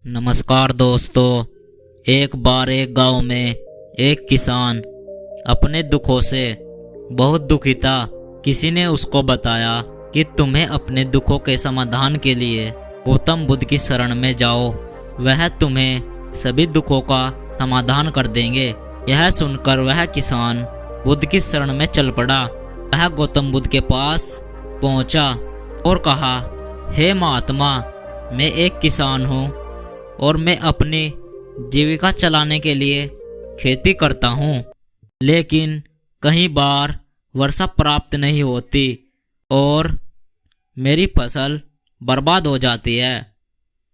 नमस्कार दोस्तों। एक बार एक गांव में एक किसान अपने दुखों से बहुत दुखी था। किसी ने उसको बताया कि तुम्हें अपने दुखों के समाधान के लिए गौतम बुद्ध की शरण में जाओ, वह तुम्हें सभी दुखों का समाधान कर देंगे। यह सुनकर वह किसान बुद्ध की शरण में चल पड़ा। वह गौतम बुद्ध के पास पहुंचा और कहा, हे महात्मा, मैं एक किसान हूँ और मैं अपनी जीविका चलाने के लिए खेती करता हूँ, लेकिन कई बार वर्षा प्राप्त नहीं होती और मेरी फसल बर्बाद हो जाती है।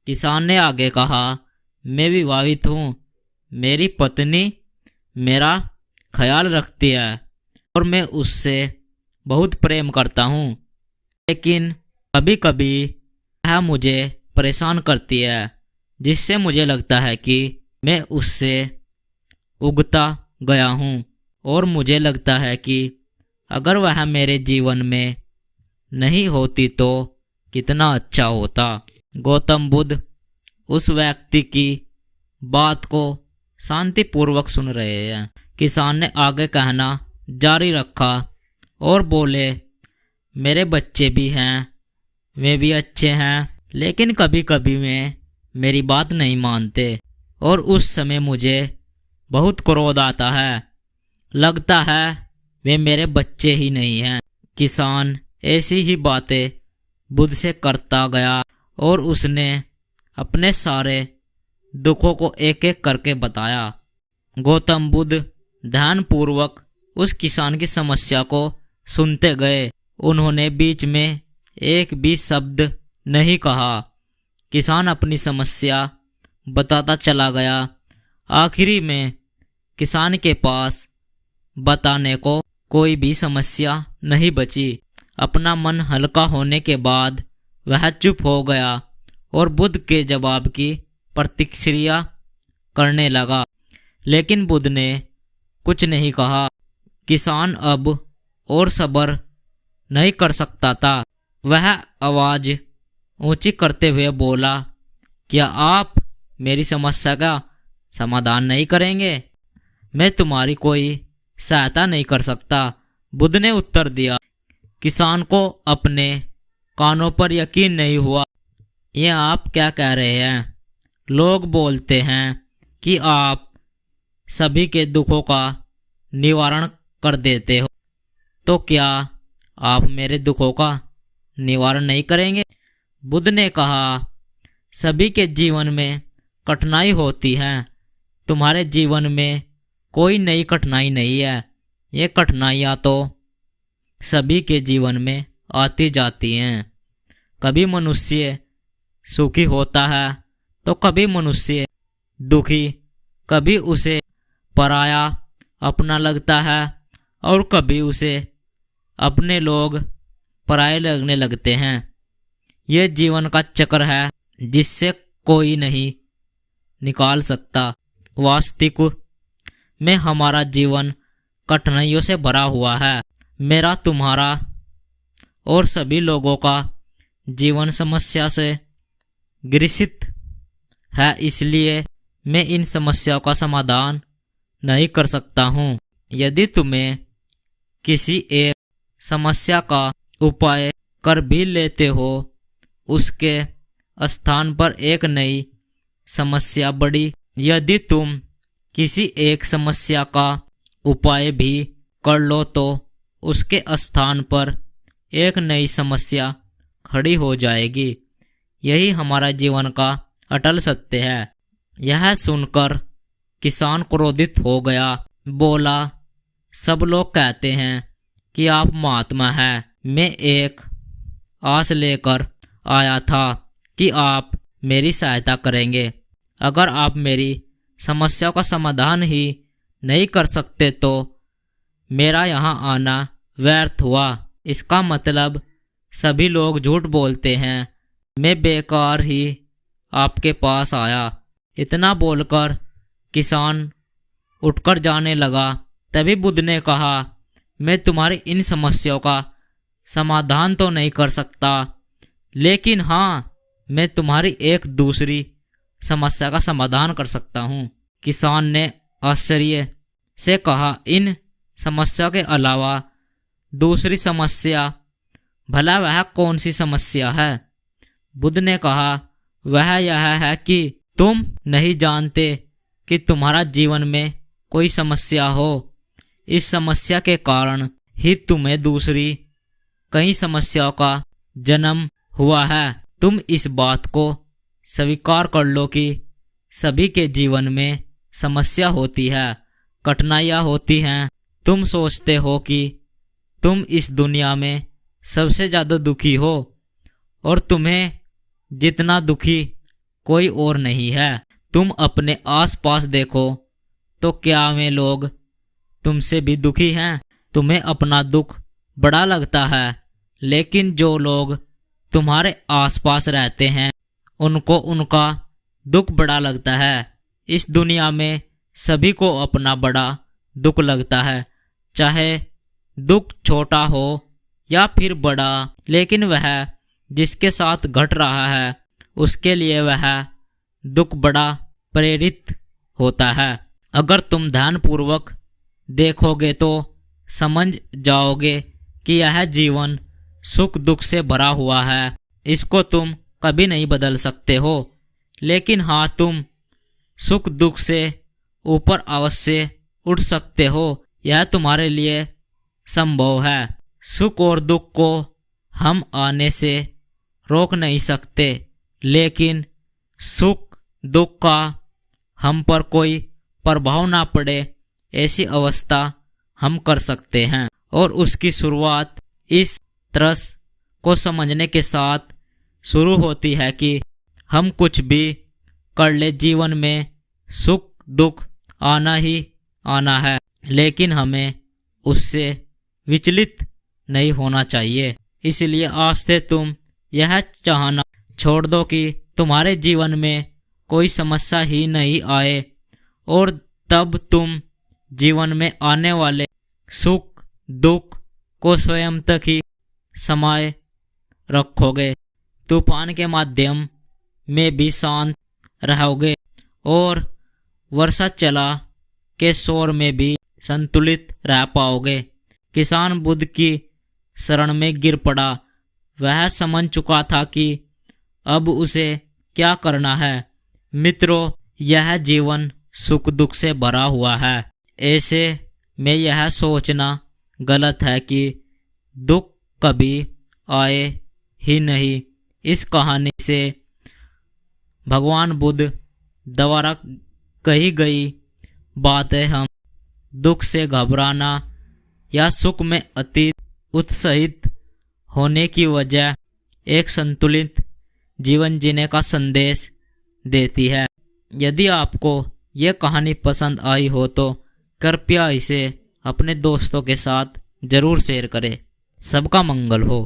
किसान ने आगे कहा, मैं विवाहित हूँ, मेरी पत्नी मेरा ख्याल रखती है और मैं उससे बहुत प्रेम करता हूँ, लेकिन कभी कभी वह मुझे परेशान करती है, जिससे मुझे लगता है कि मैं उससे उगता गया हूँ और मुझे लगता है कि अगर वह मेरे जीवन में नहीं होती तो कितना अच्छा होता। गौतम बुद्ध उस व्यक्ति की बात को शांतिपूर्वक सुन रहे हैं। किसान ने आगे कहना जारी रखा और बोले, मेरे बच्चे भी हैं, वे भी अच्छे हैं, लेकिन कभी कभी वे मेरी बात नहीं मानते और उस समय मुझे बहुत क्रोध आता है। लगता है वे मेरे बच्चे ही नहीं हैं। किसान ऐसी ही बातें बुद्ध से करता गया और उसने अपने सारे दुखों को एक एक करके बताया। गौतम बुद्ध ध्यानपूर्वक उस किसान की समस्या को सुनते गए। उन्होंने बीच में एक भी शब्द नहीं कहा। किसान अपनी समस्या बताता चला गया। आखिरी में किसान के पास बताने को कोई भी समस्या नहीं बची। अपना मन हल्का होने के बाद वह चुप हो गया और बुद्ध के जवाब की प्रतीक्षा करने लगा, लेकिन बुद्ध ने कुछ नहीं कहा। किसान अब और सब्र नहीं कर सकता था। वह आवाज ऊंची करते हुए बोला, क्या आप मेरी समस्या का समाधान नहीं करेंगे? मैं तुम्हारी कोई सहायता नहीं कर सकता। बुद्ध ने उत्तर दिया। किसान को अपने कानों पर यकीन नहीं हुआ। ये आप क्या कह रहे हैं? लोग बोलते हैं कि आप सभी के दुखों का निवारण कर देते हो, तो क्या आप मेरे दुखों का निवारण नहीं करेंगे? बुद्ध ने कहा, सभी के जीवन में कठिनाई होती है। तुम्हारे जीवन में कोई नई कठिनाई नहीं है। ये कठिनाइयाँ तो सभी के जीवन में आती जाती हैं। कभी मनुष्य सुखी होता है तो कभी मनुष्य दुखी, कभी उसे पराया अपना लगता है और कभी उसे अपने लोग पराये लगने लगते हैं। यह जीवन का चक्र है जिससे कोई नहीं निकाल सकता। वास्तविक में हमारा जीवन कठिनाइयों से भरा हुआ है। मेरा, तुम्हारा और सभी लोगों का जीवन समस्या से ग्रसित है, इसलिए मैं इन समस्याओं का समाधान नहीं कर सकता हूँ। यदि तुम्हें किसी एक समस्या का उपाय कर भी लेते हो, उसके स्थान पर एक नई समस्या बढ़ी। यदि तुम किसी एक समस्या का उपाय भी कर लो तो उसके स्थान पर एक नई समस्या खड़ी हो जाएगी। यही हमारा जीवन का अटल सत्य है। यह सुनकर किसान क्रोधित हो गया। बोला, सब लोग कहते हैं कि आप महात्मा हैं। मैं एक आस लेकर आया था कि आप मेरी सहायता करेंगे। अगर आप मेरी समस्या का समाधान ही नहीं कर सकते तो मेरा यहाँ आना व्यर्थ हुआ। इसका मतलब सभी लोग झूठ बोलते हैं। मैं बेकार ही आपके पास आया। इतना बोलकर किसान उठकर जाने लगा। तभी बुद्ध ने कहा, मैं तुम्हारी इन समस्याओं का समाधान तो नहीं कर सकता, लेकिन हाँ, मैं तुम्हारी एक दूसरी समस्या का समाधान कर सकता हूँ। किसान ने आश्चर्य से कहा, इन समस्या के अलावा दूसरी समस्या, भला वह कौन सी समस्या है? बुद्ध ने कहा, वह यह है कि तुम नहीं जानते कि तुम्हारा जीवन में कोई समस्या हो। इस समस्या के कारण ही तुम्हें दूसरी कई समस्याओं का जन्म हुआ है। तुम इस बात को स्वीकार कर लो कि सभी के जीवन में समस्या होती है, कठिनाइयाँ होती हैं। तुम सोचते हो कि तुम इस दुनिया में सबसे ज़्यादा दुखी हो और तुम्हें जितना दुखी कोई और नहीं है। तुम अपने आसपास देखो तो क्या वे लोग तुमसे भी दुखी हैं? तुम्हें अपना दुख बड़ा लगता है, लेकिन जो लोग तुम्हारे आसपास रहते हैं उनको उनका दुख बड़ा लगता है। इस दुनिया में सभी को अपना बड़ा दुख लगता है, चाहे दुख छोटा हो या फिर बड़ा, लेकिन वह जिसके साथ घट रहा है उसके लिए वह दुख बड़ा प्रेरित होता है। अगर तुम ध्यानपूर्वक देखोगे तो समझ जाओगे कि यह जीवन सुख दुख से भरा हुआ है। इसको तुम कभी नहीं बदल सकते हो, लेकिन हाँ, तुम सुख दुख से ऊपर अवश्य उठ सकते हो। यह तुम्हारे लिए संभव है। सुख और दुख को हम आने से रोक नहीं सकते, लेकिन सुख दुख का हम पर कोई प्रभाव ना पड़े ऐसी अवस्था हम कर सकते हैं। और उसकी शुरुआत इस तरस को समझने के साथ शुरू होती है कि हम कुछ भी कर ले, जीवन में सुख दुख आना ही आना है, लेकिन हमें उससे विचलित नहीं होना चाहिए। इसलिए आज से तुम यह चाहना छोड़ दो कि तुम्हारे जीवन में कोई समस्या ही नहीं आए, और तब तुम जीवन में आने वाले सुख दुख को स्वयं तक ही समाये रखोगे। तूफान के माध्यम में भी शांत रहोगे और वर्षा चला के शोर में भी संतुलित रह पाओगे। किसान बुद्ध की शरण में गिर पड़ा। वह समझ चुका था कि अब उसे क्या करना है। मित्रों, यह जीवन सुख दुख से भरा हुआ है। ऐसे में यह सोचना गलत है कि दुख कभी आए ही नहीं। इस कहानी से भगवान बुद्ध द्वारा कही गई बातें हम दुख से घबराना या सुख में अति उत्साहित होने की वजह एक संतुलित जीवन जीने का संदेश देती है। यदि आपको यह कहानी पसंद आई हो तो कृपया इसे अपने दोस्तों के साथ जरूर शेयर करें। सबका मंगल हो।